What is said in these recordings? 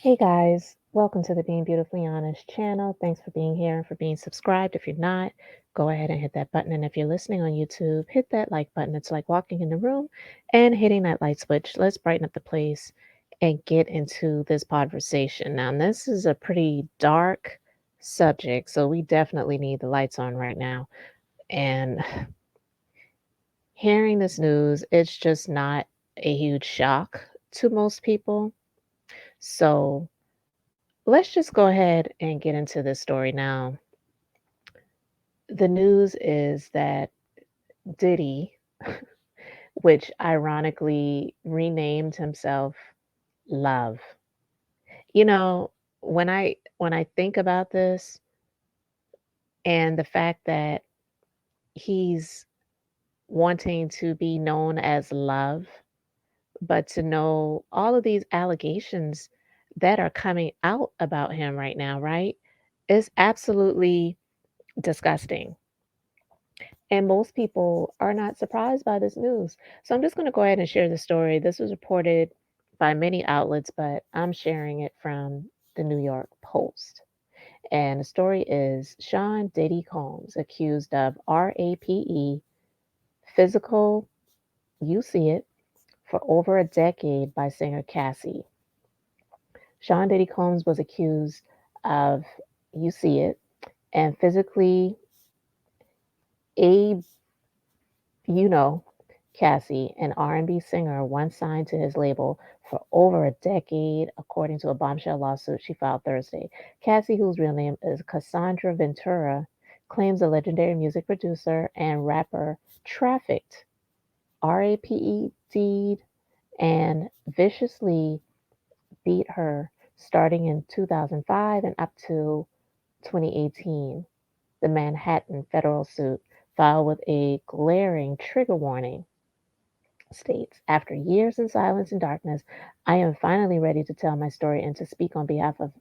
Hey guys, welcome to the Being Beautifully Honest channel. Thanks for being here and for being subscribed. If you're not, go ahead and hit that button. And if you're listening on YouTube, hit that like button. It's like walking in the room and hitting that light switch. Let's brighten up the place and get into this conversation. Now, this is a pretty dark subject, so we definitely need the lights on right now. And hearing this news, it's just not a huge shock to most people. So, let's just go ahead and get into this story now. The news is that Diddy, which ironically renamed himself Love. You know, when I think about this and the fact that he's wanting to be known as Love, but to know all of these allegations that are coming out about him right now, right? Is absolutely disgusting. And most people are not surprised by this news. So I'm just going to go ahead and share the story. This was reported by many outlets, but I'm sharing it from the New York Post. And the story is Sean Diddy Combs accused of RAPE, physical, you see it, for over a decade by singer Cassie. Sean Diddy Combs was accused of, you see it, and physically a you know, Cassie, an R&B singer, once signed to his label for over a decade, according to a bombshell lawsuit she filed Thursday. Cassie, whose real name is Cassandra Ventura, claims the legendary music producer and rapper trafficked, RAPED, and viciously beat her starting in 2005 and up to 2018. The Manhattan federal suit filed with a glaring trigger warning states, after years in silence and darkness, I am finally ready to tell my story and to speak on behalf of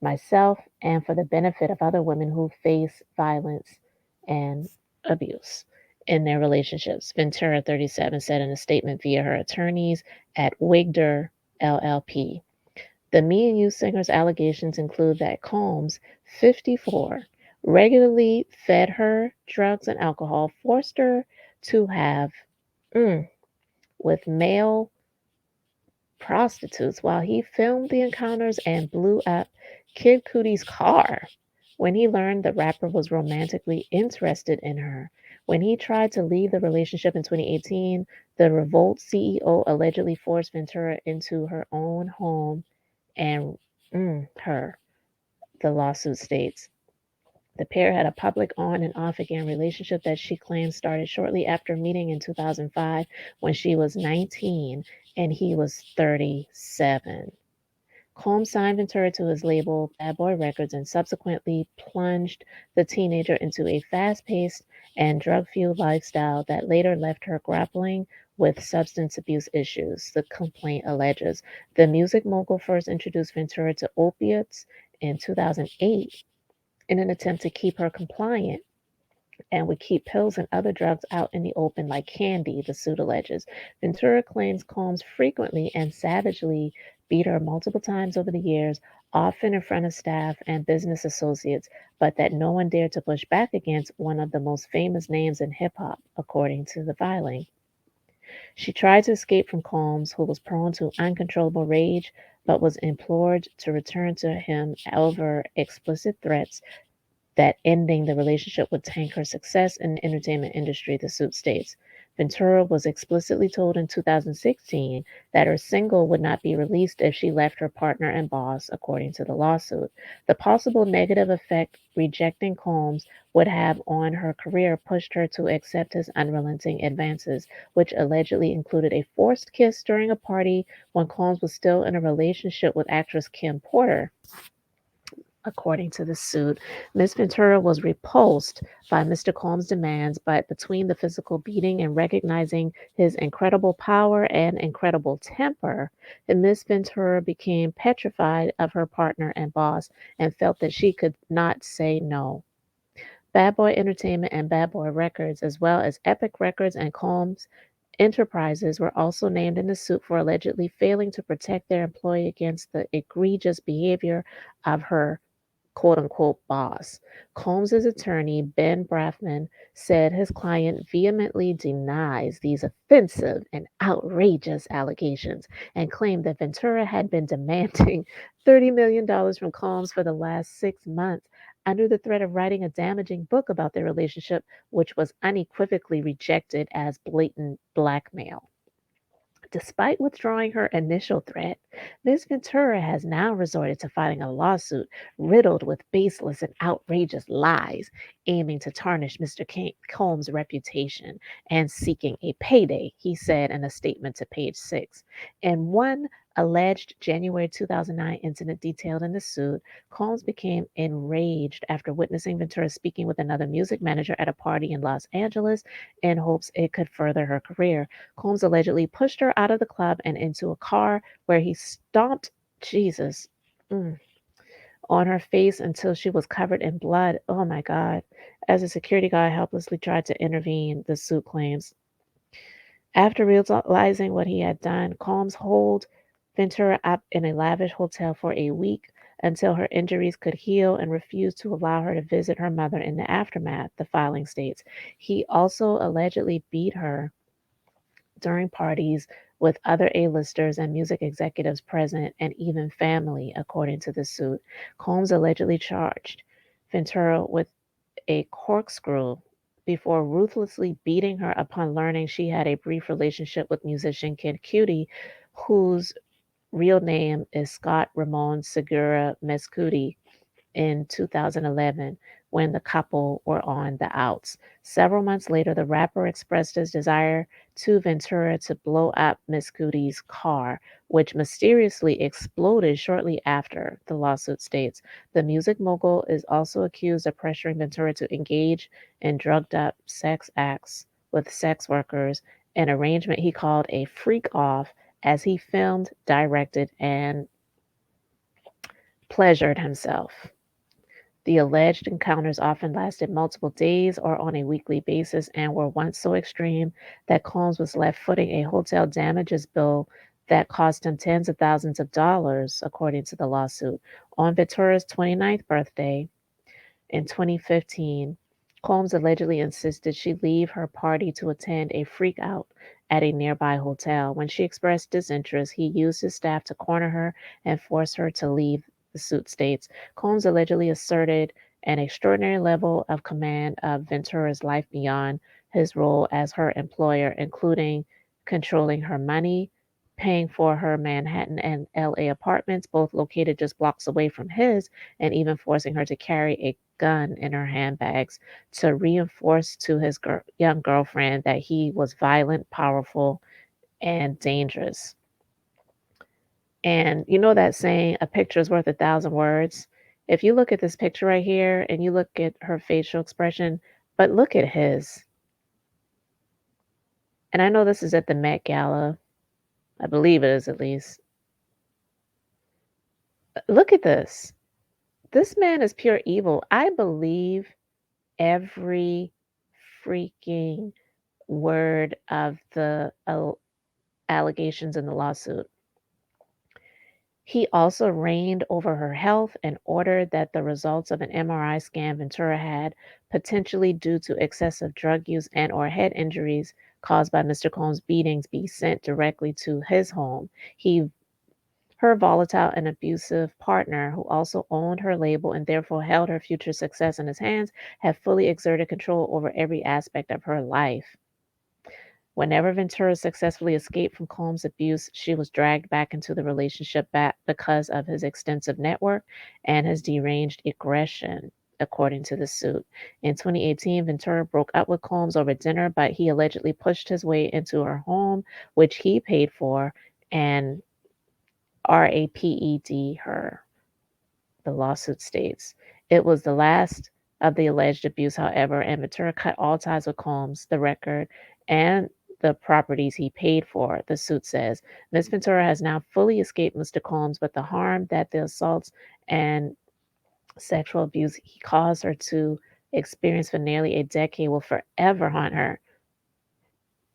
myself and for the benefit of other women who face violence and abuse in their relationships. Ventura, 37, said in a statement via her attorneys at Wigder LLP. The Me and You singer's allegations include that Combs, 54, regularly fed her drugs and alcohol, forced her to have mm, with male prostitutes while he filmed the encounters and blew up Kid Cudi's car when he learned the rapper was romantically interested in her. When he tried to leave the relationship in 2018, the Revolt CEO allegedly forced Ventura into her own home and her, the lawsuit states. The pair had a public on and off again relationship that she claims started shortly after meeting in 2005 when she was 19 and he was 37. Combs signed Ventura to his label, Bad Boy Records, and subsequently plunged the teenager into a fast paced and drug fueled lifestyle that later left her grappling with substance abuse issues, the complaint alleges. The music mogul first introduced Ventura to opiates in 2008 in an attempt to keep her compliant and would keep pills and other drugs out in the open like candy, the suit alleges. Ventura claims Combs frequently and savagely beat her multiple times over the years, often in front of staff and business associates, but that no one dared to push back against one of the most famous names in hip hop, according to the filing. She tried to escape from Combs, who was prone to uncontrollable rage, but was implored to return to him over explicit threats that ending the relationship would tank her success in the entertainment industry, the suit states. Ventura was explicitly told in 2016 that her single would not be released if she left her partner and boss, according to the lawsuit. The possible negative effect rejecting Combs would have on her career pushed her to accept his unrelenting advances, which allegedly included a forced kiss during a party when Combs was still in a relationship with actress Kim Porter. According to the suit, Miss Ventura was repulsed by Mr. Combs' demands, but between the physical beating and recognizing his incredible power and incredible temper, Miss Ventura became petrified of her partner and boss and felt that she could not say no. Bad Boy Entertainment and Bad Boy Records, as well as Epic Records and Combs Enterprises were also named in the suit for allegedly failing to protect their employee against the egregious behavior of her quote unquote boss. Combs's attorney, Ben Brafman, said his client vehemently denies these offensive and outrageous allegations and claimed that Ventura had been demanding $30 million from Combs for the last 6 months under the threat of writing a damaging book about their relationship, which was unequivocally rejected as blatant blackmail. Despite withdrawing her initial threat, Ms. Ventura has now resorted to filing a lawsuit riddled with baseless and outrageous lies, aiming to tarnish Mr. Combs' reputation and seeking a payday, he said in a statement to page 6. In one alleged January 2009 incident detailed in the suit, Combs became enraged after witnessing Ventura speaking with another music manager at a party in Los Angeles in hopes it could further her career. Combs allegedly pushed her out of the club and into a car where he stomped Jesus mm, on her face until she was covered in blood. Oh my God. As a security guard helplessly tried to intervene, the suit claims. After realizing what he had done, Combs holed Ventura up in a lavish hotel for a week until her injuries could heal and refused to allow her to visit her mother in the aftermath, the filing states. He also allegedly beat her during parties with other A-listers and music executives present and even family, according to the suit. Combs allegedly charged Ventura with a corkscrew before ruthlessly beating her upon learning she had a brief relationship with musician Kid Cudi, whose real name is Scott Ramon Segura Mescudi, in 2011 when the couple were on the outs. Several months later, the rapper expressed his desire to Ventura to blow up Miss Cootie's car, which mysteriously exploded shortly after, the lawsuit states. The music mogul is also accused of pressuring Ventura to engage in drugged up sex acts with sex workers, an arrangement he called a freak off as he filmed, directed, and pleasured himself. The alleged encounters often lasted multiple days or on a weekly basis and were once so extreme that Combs was left footing a hotel damages bill that cost him tens of thousands of dollars, according to the lawsuit. On Ventura's 29th birthday in 2015, Combs allegedly insisted she leave her party to attend a freak out at a nearby hotel. When she expressed disinterest, he used his staff to corner her and force her to leave, the suit states. Combs allegedly asserted an extraordinary level of command of Ventura's life beyond his role as her employer, including controlling her money, paying for her Manhattan and LA apartments, both located just blocks away from his, and even forcing her to carry a gun in her handbags to reinforce to his young girlfriend that he was violent, powerful, and dangerous. And you know that saying, a picture is worth a thousand words? If you look at this picture right here and you look at her facial expression, but look at his. And I know this is at the Met Gala. I believe it is at least. Look at this. This man is pure evil. I believe every freaking word of the allegations in the lawsuit. He also reigned over her health and ordered that the results of an MRI scan Ventura had, potentially due to excessive drug use and or head injuries caused by Mr. Combs' beatings, be sent directly to his home. Her volatile and abusive partner, who also owned her label and therefore held her future success in his hands, had fully exerted control over every aspect of her life. Whenever Ventura successfully escaped from Combs' abuse, she was dragged back into the relationship back because of his extensive network and his deranged aggression, according to the suit. In 2018, Ventura broke up with Combs over dinner, but he allegedly pushed his way into her home, which he paid for, and raped her, the lawsuit states. It was the last of the alleged abuse, however, and Ventura cut all ties with Combs, the record, and the properties he paid for, the suit says. Ms. Ventura has now fully escaped Mr. Combs, but the harm that the assaults and sexual abuse he caused her to experience for nearly a decade will forever haunt her.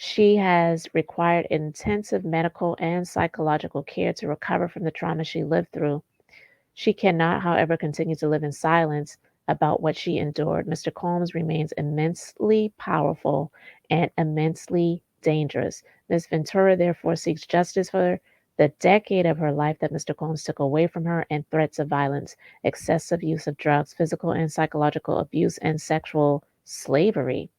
She has required intensive medical and psychological care to recover from the trauma she lived through. She cannot, however, continue to live in silence about what she endured. Mr. Combs remains immensely powerful and immensely dangerous. Ms. Ventura therefore seeks justice for the decade of her life that Mr. Combs took away from her and threats of violence, excessive use of drugs, physical and psychological abuse, and sexual slavery.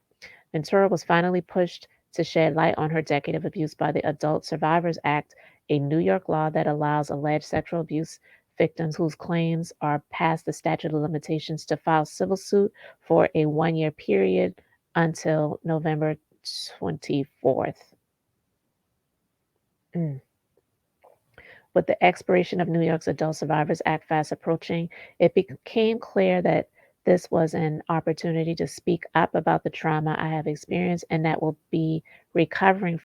Ventura was finally pushed to shed light on her decade of abuse by the Adult Survivors Act, a New York law that allows alleged sexual abuse victims whose claims are past the statute of limitations to file civil suit for a 1 year period until November 24th. Mm. With the expiration of New York's Adult Survivors Act fast approaching, it became clear that this was an opportunity to speak up about the trauma I have experienced and that will be recovering